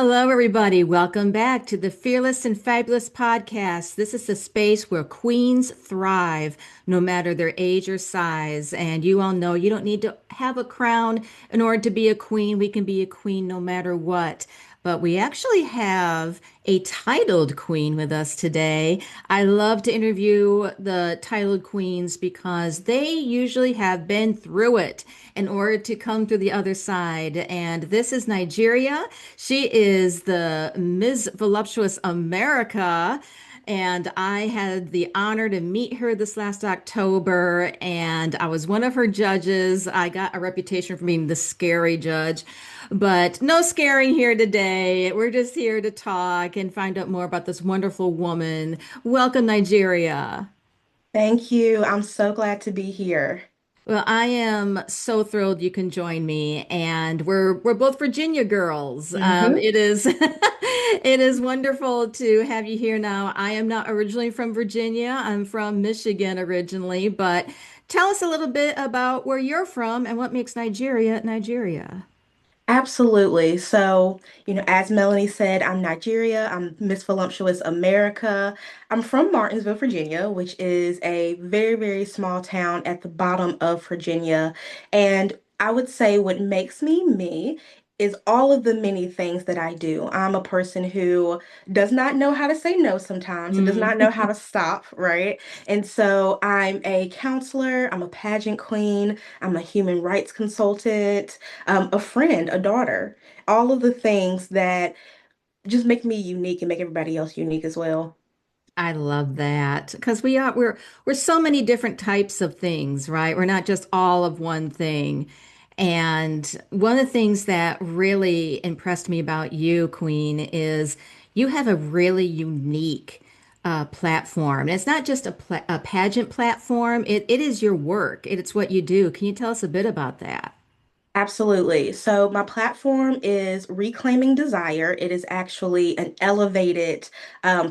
Hello, everybody. Welcome back to the Fearless and Fabulous podcast. This is the space where queens thrive, no matter their age or size. And you all know you don't need to have a crown in order to be a queen. We can be a queen no matter what. But we actually have a titled queen with us today. I love to interview the titled queens because they usually have been through it in order to come through the other side. And this is Nigeria. She is the Ms. Voluptuous America. And I had the honor to meet her this last October, and I was one of her judges. I got a reputation for being the scary judge, but no scaring here today. We're just here to talk and find out more about this wonderful woman. Welcome, Nigeria. Thank you. I'm so glad to be here. Well, I am so thrilled you can join me, and we're both Virginia girls. Hmm. It is it is wonderful to have you here now. I am not originally from Virginia. I'm from Michigan originally, but tell us a little bit about where you're from and what makes Nigeria Nigeria. Absolutely. As Melanie said, I'm Nigeria. I'm Miss Voluptuous America. I'm from Martinsville, Virginia, which is a very, very small town at the bottom of Virginia. And I would say what makes me me is all of the many things that I do. I'm a person who does not know how to say no sometimes and does Mm. not know how to stop, right? And so I'm a counselor, I'm a pageant queen, I'm a human rights consultant, a friend, a daughter, all of the things that just make me unique and make everybody else unique as well. I love that because we're so many different types of things, right? We're not just all of one thing. And one of the things that really impressed me about you, Queen, is you have a really unique platform. And it's not just a pageant platform. It is your work. It's what you do. Can you tell us a bit about that? Absolutely. So my platform is Reclaiming Desire. It is actually an elevated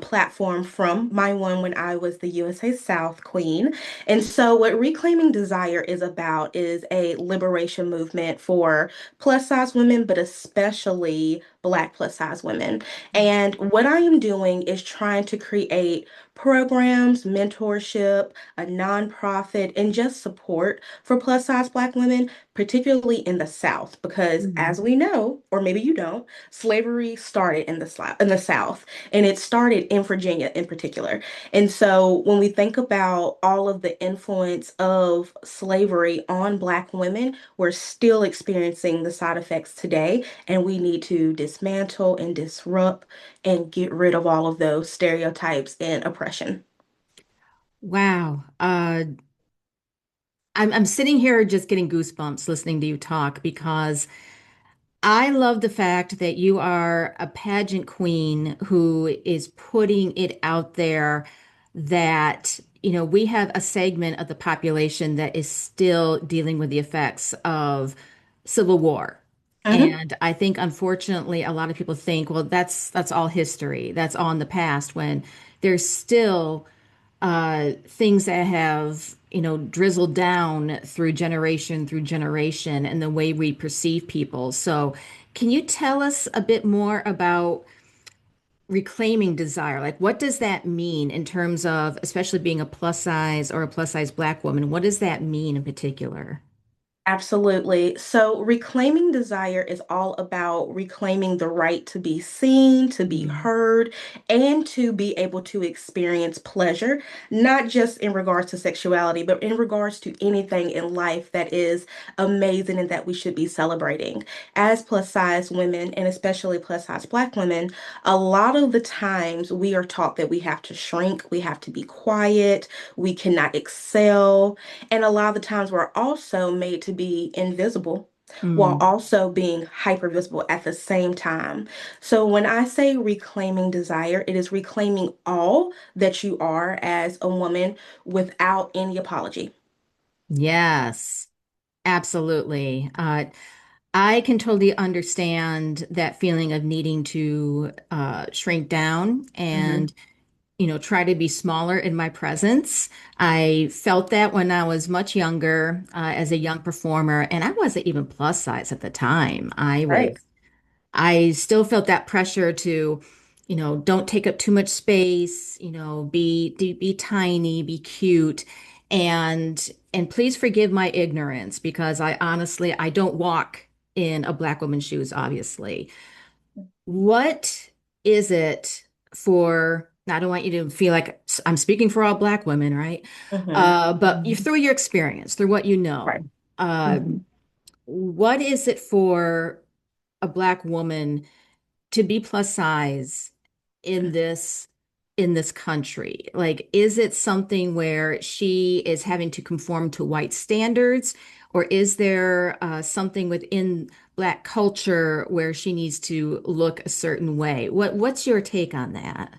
platform from my one when I was the USA South Queen. And so what Reclaiming Desire is about is a liberation movement for plus size women, but especially Black plus size women. And what I am doing is trying to create programs, mentorship, a nonprofit, and just support for plus size Black women, particularly in the South, because Mm. as we know, or maybe you don't, slavery started in the South, and it started in Virginia in particular. And so when we think about all of the influence of slavery on Black women, we're still experiencing the side effects today, and we need to dismantle and disrupt and get rid of all of those stereotypes and oppression. Wow. I'm sitting here just getting goosebumps listening to you talk because I love the fact that you are a pageant queen who is putting it out there that, we have a segment of the population that is still dealing with the effects of Civil War. Mhm. And I think, unfortunately, a lot of people think, well, that's all history. That's all in the past, when there's still things that have, drizzled down through generation and the way we perceive people. So, can you tell us a bit more about reclaiming desire? Like, what does that mean in terms of, especially being a plus size or a plus size Black woman? What does that mean in particular? Absolutely. So, reclaiming desire is all about reclaiming the right to be seen, to be Mm. heard, and to be able to experience pleasure, not just in regards to sexuality, but in regards to anything in life that is amazing and that we should be celebrating. As plus size women, and especially plus size Black women, a lot of the times we are taught that we have to shrink, we have to be quiet, we cannot excel. And a lot of the times we're also made to be invisible while Mm. also being hyper visible at the same time. So when I say reclaiming desire, it is reclaiming all that you are as a woman without any apology. Yes, absolutely. I can totally understand that feeling of needing to shrink down Hmm. and try to be smaller in my presence. I felt that when I was much younger, as a young performer, and I wasn't even plus size at the time. Right. I still felt that pressure to, don't take up too much space, be tiny, be cute, and please forgive my ignorance because I honestly I don't walk in a black woman's shoes, obviously. What is it for? I don't want you to feel like I'm speaking for all black women, right? Hmm. But you through your experience, through what you Right. know, uh, Hmm. what is it for a black woman to be plus size in this country? Like, is it something where she is having to conform to white standards, or is there something within black culture where she needs to look a certain way? What's your take on that?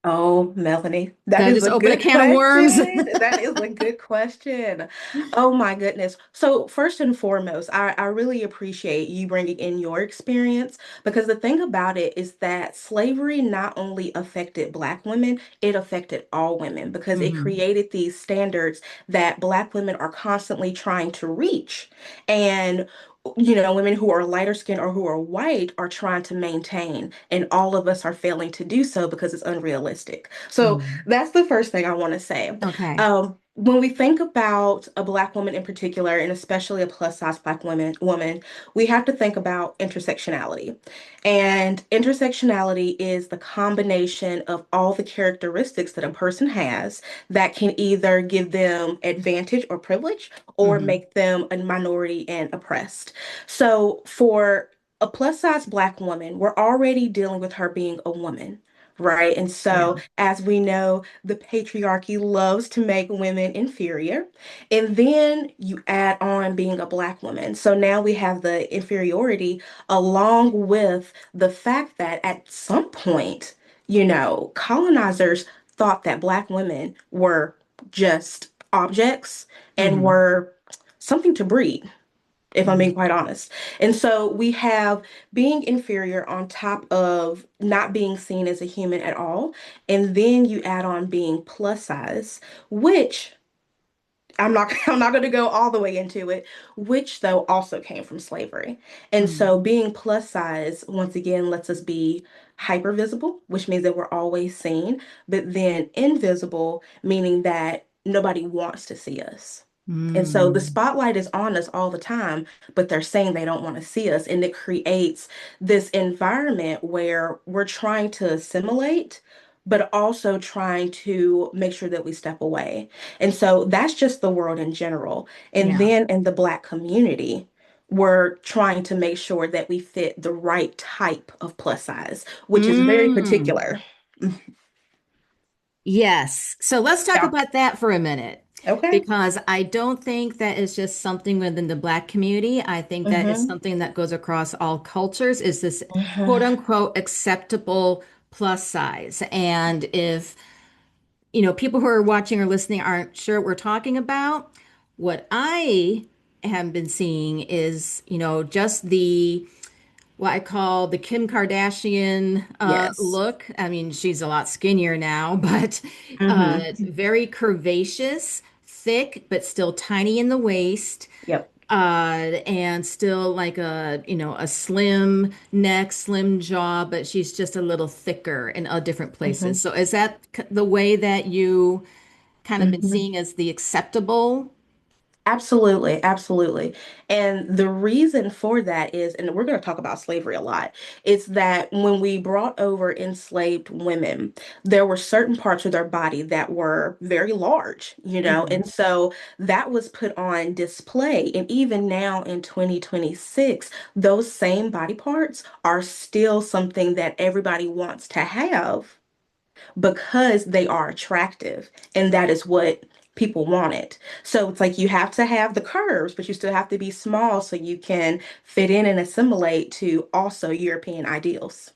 Oh, Melanie, Did that I is just a open a good can of worms? question. That is a good question. Oh my goodness. So first and foremost, I really appreciate you bringing in your experience because the thing about it is that slavery not only affected Black women, it affected all women because it Hmm. created these standards that Black women are constantly trying to reach. And women who are lighter skinned or who are white are trying to maintain, and all of us are failing to do so because it's unrealistic. So Mm. that's the first thing I want to say. Okay. When we think about a Black woman in particular, and especially a plus size Black woman, we have to think about intersectionality. And intersectionality is the combination of all the characteristics that a person has that can either give them advantage or privilege or Hmm. make them a minority and oppressed. So for a plus size Black woman, we're already dealing with her being a woman. Right. And Yeah. so, as we know, the patriarchy loves to make women inferior. And then you add on being a Black woman. So now we have the inferiority along with the fact that at some point, colonizers thought that Black women were just objects and Hmm. were something to breed, if I'm Hmm. being quite honest. And so we have being inferior on top of not being seen as a human at all. And then you add on being plus size, which I'm not going to go all the way into it, which though also came from slavery. And Hmm. so being plus size once again lets us be hyper visible, which means that we're always seen, but then invisible, meaning that nobody wants to see us. And so the Hmm. spotlight is on us all the time, but they're saying they don't want to see us. And it creates this environment where we're trying to assimilate, but also trying to make sure that we step away. And so that's just the world in general. And Yeah. then in the Black community, we're trying to make sure that we fit the right type of plus size, which is very Mm. particular. Yes. So let's talk Yeah. about that for a minute Okay. because I don't think that is just something within the Black community. I think that is Mm-hmm. something that goes across all cultures is this quote Mm-hmm. unquote acceptable plus size. And if, people who are watching or listening aren't sure what we're talking about, what I have been seeing is, just the what I call the Kim Kardashian Yes. look. I mean, she's a lot skinnier now, but Mm-hmm. very curvaceous, thick, but still tiny in the waist, Yep. and still like a slim neck, slim jaw, but she's just a little thicker in different places. Mm-hmm. So is that the way that you kind of been Mm-hmm. seeing as the acceptable? Absolutely, absolutely. And the reason for that is, and we're going to talk about slavery a lot, it's that when we brought over enslaved women, there were certain parts of their body that were very large, Hmm. and so that was put on display. And even now in 2026, those same body parts are still something that everybody wants to have because they are attractive and that is what people wanted. So it's like you have to have the curves, but you still have to be small so you can fit in and assimilate to also European ideals.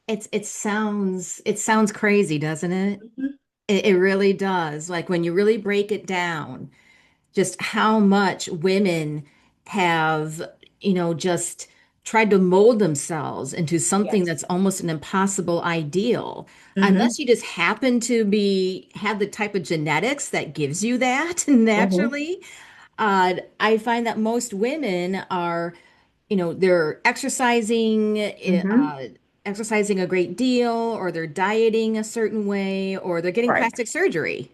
It sounds crazy, doesn't it? Mhm. It really does. Like when you really break it down, just how much women have, just tried to mold themselves into something Yes. that's almost an impossible ideal. Hmm. Unless you just happen to have the type of genetics that gives you that Hmm. naturally. I find that most women are they're Hmm. exercising a great deal, or they're dieting a certain way, or they're getting Right. plastic surgery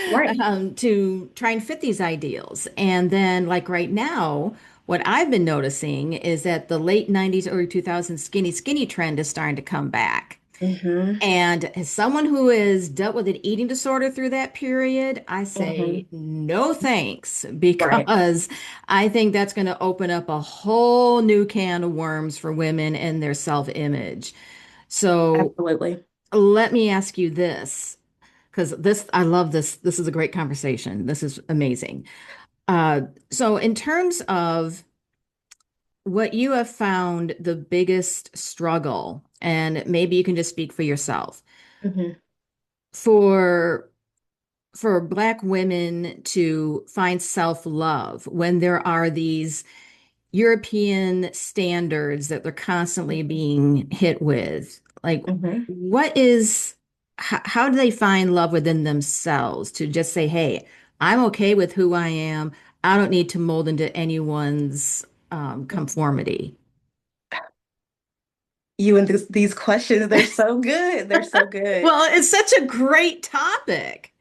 Right. to try and fit these ideals. And then, like right now, what I've been noticing is that the late 90s, early 2000s skinny trend is starting to come back. Hmm. And as someone who has dealt with an eating disorder through that period, I say Hmm. no thanks, Right. because I think that's going to open up a whole new can of worms for women and their self-image. So Absolutely. let me ask you this, because I love this. This is a great conversation. This is amazing. Uh, so in terms of what you have found the biggest struggle, and maybe you can just speak for yourself, Hmm. for Black women to find self-love when there are these European standards that they're constantly being hit with. Like, Hmm. what is, how do they find love within themselves to just say, hey, I'm okay with who I am. I don't need to mold into anyone's conformity. You and these questions, they're so good. They're so good. Well, it's such a great topic.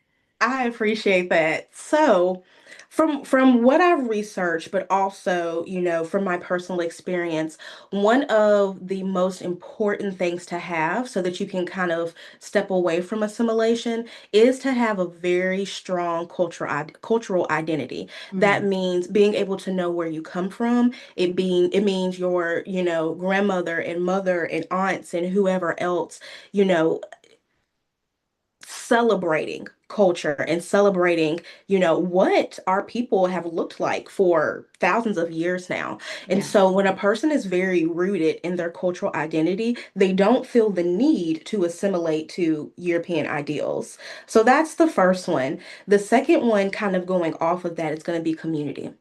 I appreciate that. So, from what I've researched, but also, from my personal experience, one of the most important things to have so that you can kind of step away from assimilation is to have a very strong cultural identity. That Mm, means being able to know where you come from. It means your, grandmother and mother and aunts and whoever else, you know, celebrating culture and celebrating, what our people have looked like for thousands of years now. And yeah, so when a person is very rooted in their cultural identity, they don't feel the need to assimilate to European ideals. So that's the first one. The second one, kind of going off of that, is going to be community.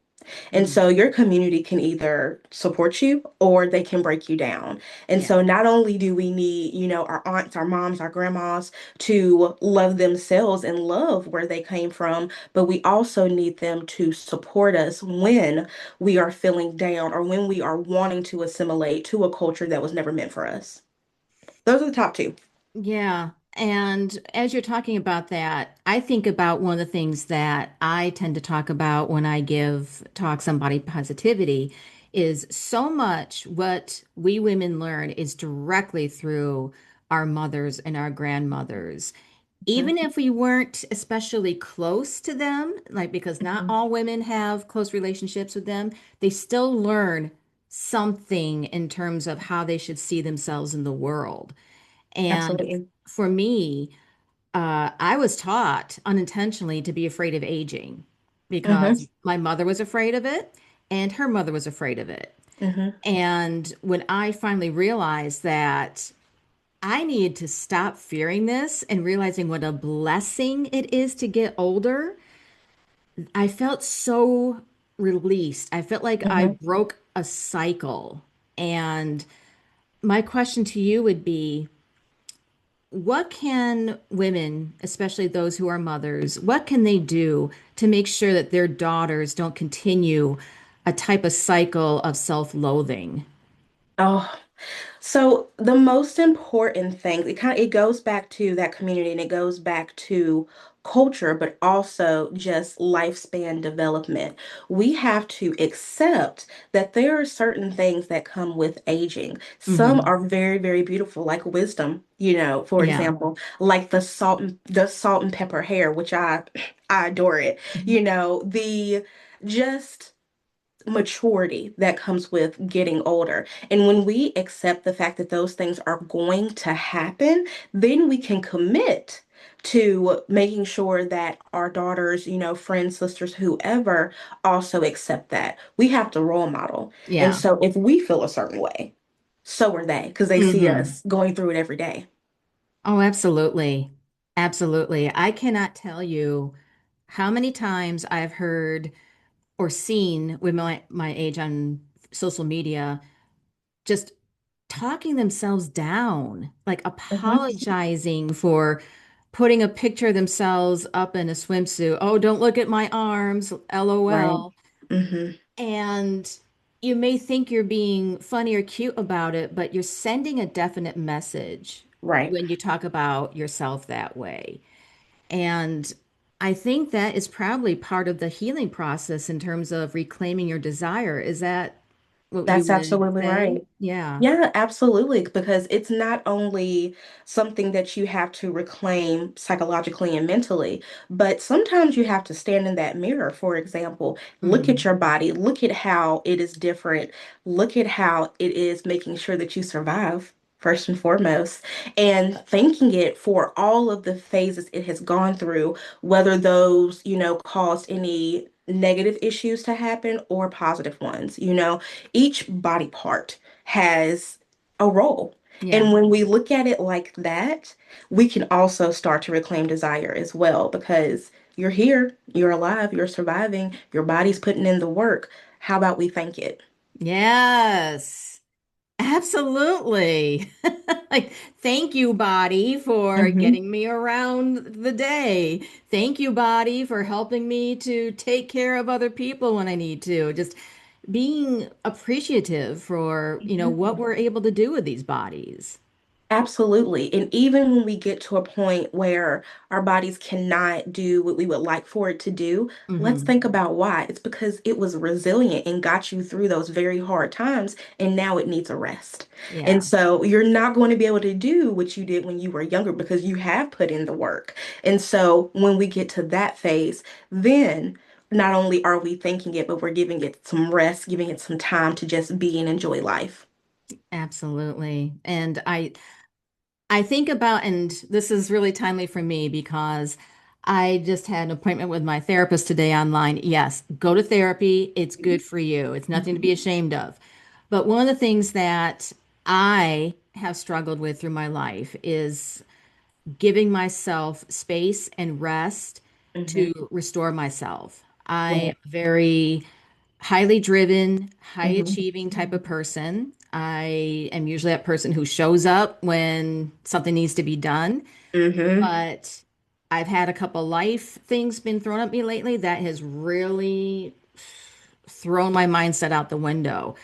And mm, so your community can either support you or they can break you down. And yeah, so not only do we need, our aunts, our moms, our grandmas to love themselves and love where they came from, but we also need them to support us when we are feeling down or when we are wanting to assimilate to a culture that was never meant for us. Those are the top two. yeah. And as you're talking about that, I think about one of the things that I tend to talk about when I give talks on body positivity is so much what we women learn is directly through our mothers and our grandmothers. Even Mhm. if we weren't especially close to them, like because not Mhm. all women have close relationships with them, they still learn something in terms of how they should see themselves in the world. And Absolutely. for me, I was taught unintentionally to be afraid of aging Hmm. because my mother was afraid of it and her mother was afraid of it. Hmm. And when I finally realized that I needed to stop fearing this and realizing what a blessing it is to get older, I felt so released. I felt like I Hmm. broke a cycle. And my question to you would be, what can women, especially those who are mothers, what can they do to make sure that their daughters don't continue a type of cycle of self-loathing? Oh, so the most important thing, it goes back to that community and it goes back to culture, but also just lifespan development. We have to accept that there are certain things that come with aging. Some Hmm. are very, very beautiful, like wisdom, for Yeah. example, like the salt and pepper hair, which I adore it. The just maturity that comes with getting older. And when we accept the fact that those things are going to happen, then we can commit to making sure that our daughters, friends, sisters, whoever also accept that. We have to role model. And Yeah. so if we feel a certain way, so are they, because they see Hmm. us going through it every day. Oh, absolutely. Absolutely. I cannot tell you how many times I've heard or seen with my age on social media just talking themselves down, like Mhm. apologizing for putting a picture of themselves up in a swimsuit. Oh, don't look at my arms, Right. LOL. Hmm. And you may think you're being funny or cute about it, but you're sending a definite message Right. when you talk about yourself that way. And I think that is probably part of the healing process in terms of reclaiming your desire. Is that what you That's would absolutely say? right. Yeah. Yeah, absolutely. Because it's not only something that you have to reclaim psychologically and mentally, but sometimes you have to stand in that mirror. For example, look at Mm. your body, look at how it is different, look at how it is making sure that you survive. First and foremost, and thanking it for all of the phases it has gone through, whether those, caused any negative issues to happen or positive ones. Each body part has a role. Yeah. And when we look at it like that, we can also start to reclaim desire as well because you're here, you're alive, you're surviving, your body's putting in the work. How about we thank it? Yes. Absolutely. Like, thank you, body, for Hmm. getting me around the day. Thank you, body, for helping me to take care of other people when I need to. Just being appreciative for, what we're able to do with these bodies. Absolutely. And even when we get to a point where our bodies cannot do what we would like for it to do, let's Hmm. think about why. It's because it was resilient and got you through those very hard times, and now it needs a rest. And Yeah, so you're not going to be able to do what you did when you were younger because you have put in the work. And so when we get to that phase, then not only are we thinking it, but we're giving it some rest, giving it some time to just be and enjoy life. absolutely. And I think about, and this is really timely for me because I just had an appointment with my therapist today online. Yes, go to therapy. It's good for you. It's nothing to be ashamed of. But one of the things that I have struggled with through my life is giving myself space and rest Hmm. to restore myself. I am Right. a very highly driven, high Hmm. achieving type of person. I am usually that person who shows up when something needs to be done, Hmm. but I've had a couple life things been thrown at me lately that has really thrown my mindset out the window.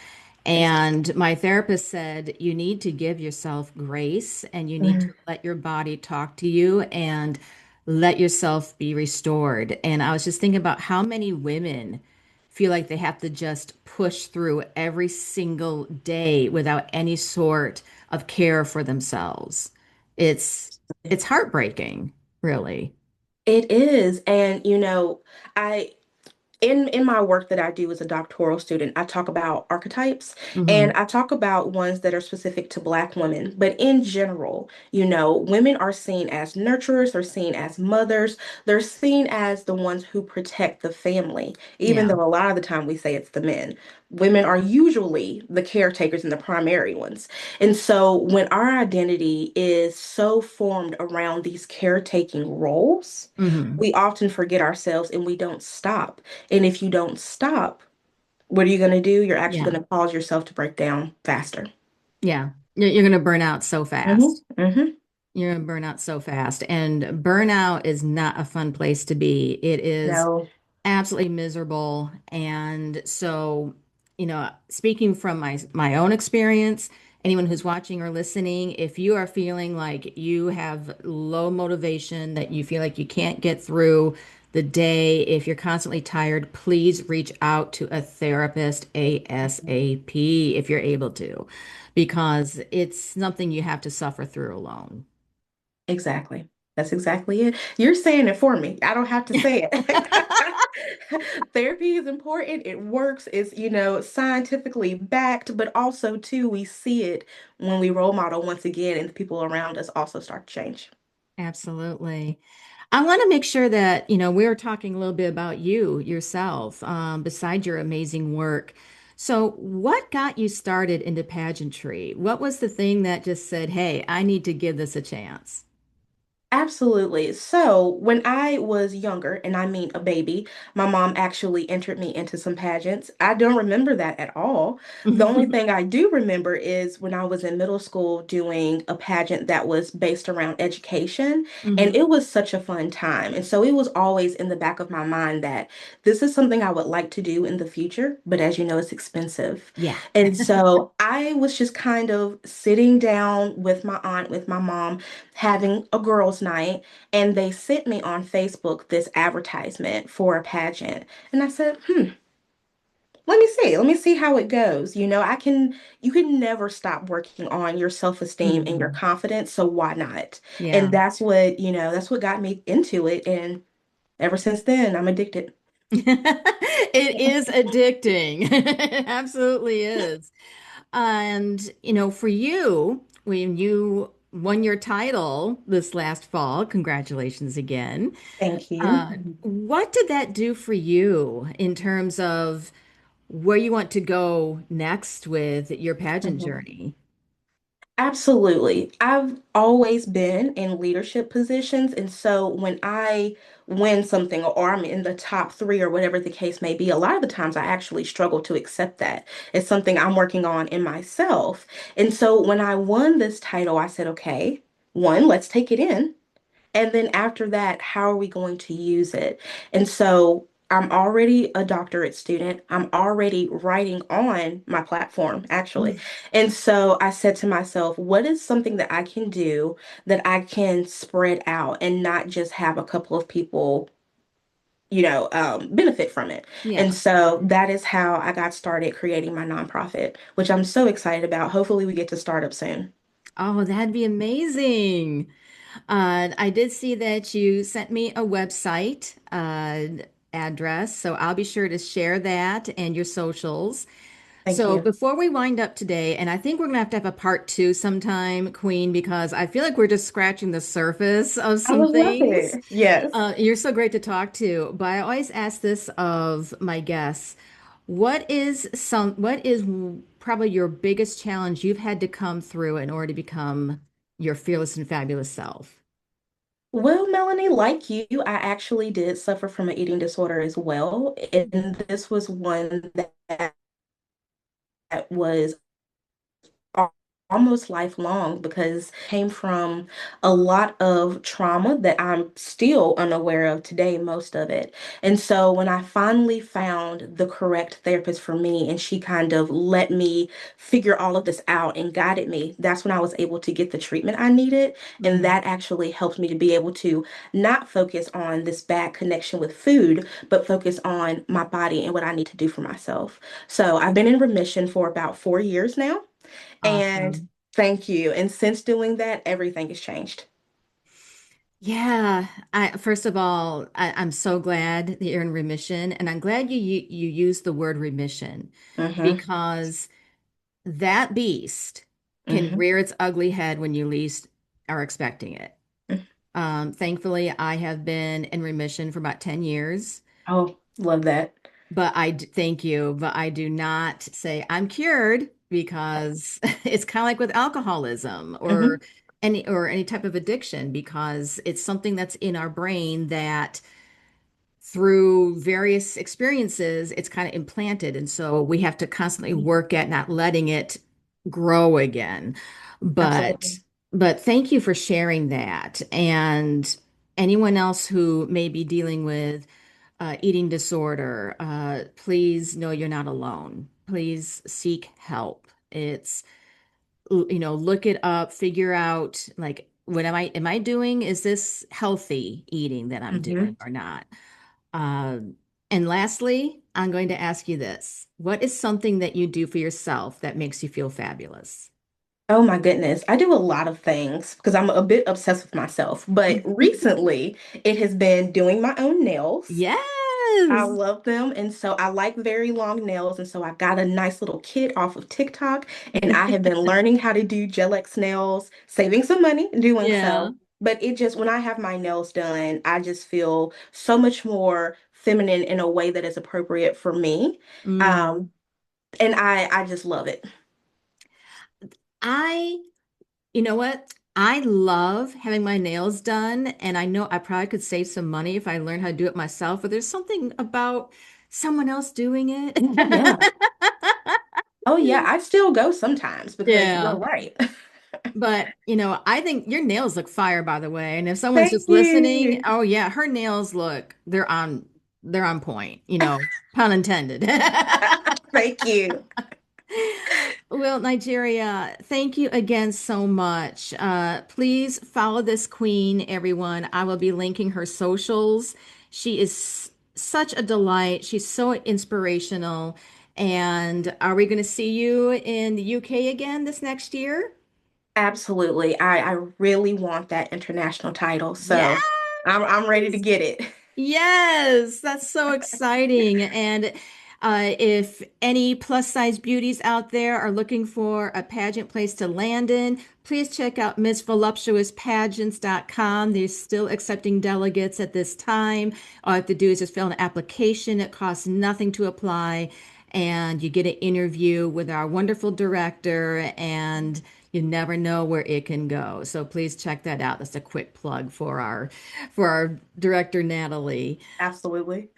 And my therapist said, you need to give yourself grace and you need to Mhm. let your body talk to you and let yourself be restored. And I was just thinking about how many women feel like they have to just push through every single day without any sort of care for themselves. It's it's heartbreaking, really. It is. And I in my work that I do as a doctoral student, I talk about archetypes Hmm. and I talk about ones that are specific to Black women. But in general, women are seen as nurturers, they're seen as mothers, they're seen as the ones who protect the family, even Yeah. though a lot of the time we say it's the men. Women are usually the caretakers and the primary ones. And so when our identity is so formed around these caretaking roles, Hmm. we often forget ourselves and we don't stop. And if you don't stop, what are you going to do? You're actually Yeah. going to cause yourself to break down faster. Yeah. You're going to burn out so Hmm. fast. Hmm. You're gonna burn out so fast. And burnout is not a fun place to be. It is No. absolutely miserable. And so, speaking from my own experience, anyone who's watching or listening, if you are feeling like you have low motivation, that you feel like you can't get through the day, if you're constantly tired, please reach out to a therapist ASAP if you're able to, because it's something you have to suffer through alone. Exactly. That's exactly it. You're saying it for me. I don't have to say it. Therapy is important. It works. It's, scientifically backed, but also too, we see it when we role model once again and the people around us also start to change. Absolutely. I want to make sure that, we were talking a little bit about you yourself, besides your amazing work. So, what got you started into pageantry? What was the thing that just said, hey, I need to give this a chance? Absolutely. So, when I was younger, and I mean a baby, my mom actually entered me into some pageants. I don't remember that at all. The only thing I do remember is when I was in middle school doing a pageant that was based around education, and Hmm. it was such a fun time. And so, it was always in the back of my mind that this is something I would like to do in the future, but as you know, it's expensive. Yeah. And so, I was just kind of sitting down with my aunt, with my mom having a girls' night, and they sent me on Facebook this advertisement for a pageant. And I said, let me see how it goes. You can never stop working on your self-esteem and your Hmm. confidence, so why not? And Yeah. that's what got me into it. And ever since then, I'm addicted. It is addicting. It absolutely is. And, for you, when you won your title this last fall, congratulations again. Thank you. What did that do for you in terms of where you want to go next with your pageant Mhm. journey? Absolutely. I've always been in leadership positions. And so when I win something or I'm in the top three or whatever the case may be, a lot of the times I actually struggle to accept that. It's something I'm working on in myself. And so when I won this title, I said, okay, one, let's take it in. And then after that, how are we going to use it? And so I'm already a doctorate student. I'm already writing on my platform, actually. And so I said to myself, what is something that I can do that I can spread out and not just have a couple of people, benefit from it? And Yeah. so that is how I got started creating my nonprofit, which I'm so excited about. Hopefully, we get to start up soon. Oh, that'd be amazing. I did see that you sent me a website address, so I'll be sure to share that and your socials. Thank So you. before we wind up today, and I think we're gonna have to have a part two sometime, Queen, because I feel like we're just scratching the surface of I some would love things. it. Yes. You're so great to talk to, but I always ask this of my guests. What is probably your biggest challenge you've had to come through in order to become your fearless and fabulous self? Well, Melanie, like you, I actually did suffer from an eating disorder as well. And this was one that was al- almost lifelong because it came from a lot of trauma that I'm still unaware of today, most of it. And so when I finally found the correct therapist for me and she kind of let me figure all of this out and guided me, that's when I was able to get the treatment I needed. And Mm. that actually helped me to be able to not focus on this bad connection with food, but focus on my body and what I need to do for myself. So I've been in remission for about 4 years now. And Awesome. thank you. And since doing that, everything has changed. Yeah, first of all, I'm so glad that you're in remission, and I'm glad you used the word remission Mm-hmm. because that beast can Mm-hmm. rear its ugly head when you least are expecting it. Thankfully, I have been in remission for about 10 years, Oh, love that. but thank you, but I do not say I'm cured because it's kind of like with alcoholism Mm-hmm. or any type of addiction because it's something that's in our brain that through various experiences, it's kind of implanted. And so we have to constantly work at not letting it grow again. But Absolutely. but thank you for sharing that. And anyone else who may be dealing with eating disorder, please know you're not alone. Please seek help. Look it up, figure out like what am I doing? Is this healthy eating that I'm Mm-hmm. doing or not? And lastly, I'm going to ask you this. What is something that you do for yourself that makes you feel fabulous? Oh my goodness. I do a lot of things because I'm a bit obsessed with myself. But recently, it has been doing my own nails. I Yes. love them. And so I like very long nails. And so I got a nice little kit off of TikTok. And I have been learning how to do gel X nails, saving some money doing Yeah. so. But when I have my nails done, I just feel so much more feminine in a way that is appropriate for me. Mm. Um, and I just love it. I, you know what? I love having my nails done, and I know I probably could save some money if I learned how to do it myself, but there's something about someone else doing it. Oh, yeah. Oh, yeah. I still go sometimes because you're Yeah. right. But, I think your nails look fire, by the way. And if someone's Thank just listening, you. oh yeah, her nails look, they're on point, pun intended. Thank you. Well, Nigeria, thank you again so much. Please follow this queen, everyone. I will be linking her socials. She is such a delight. She's so inspirational. And are we going to see you in the UK again this next year? Absolutely. I really want that international title, Yes. so I'm ready to get it. Yes, that's so exciting. And if any plus size beauties out there are looking for a pageant place to land in, please check out MissVoluptuousPageants.com. They're still accepting delegates at this time. All you have to do is just fill an application. It costs nothing to apply, and you get an interview with our wonderful director, and you never know where it can go. So please check that out. That's a quick plug for our director, Natalie. Absolutely.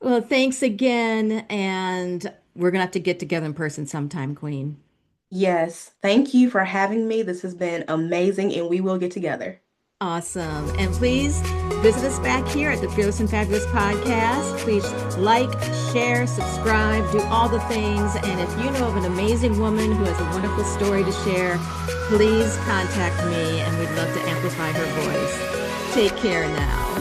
Well, thanks again. And we're going to have to get together in person sometime, Queen. Yes. Thank you for having me. This has been amazing, and we will get together. Awesome. And please visit us back here at the Fearless and Fabulous podcast. Please like, share, subscribe, do all the things. And if you know of an amazing woman who has a wonderful story to share, please contact me and we'd love to amplify her voice. Take care now.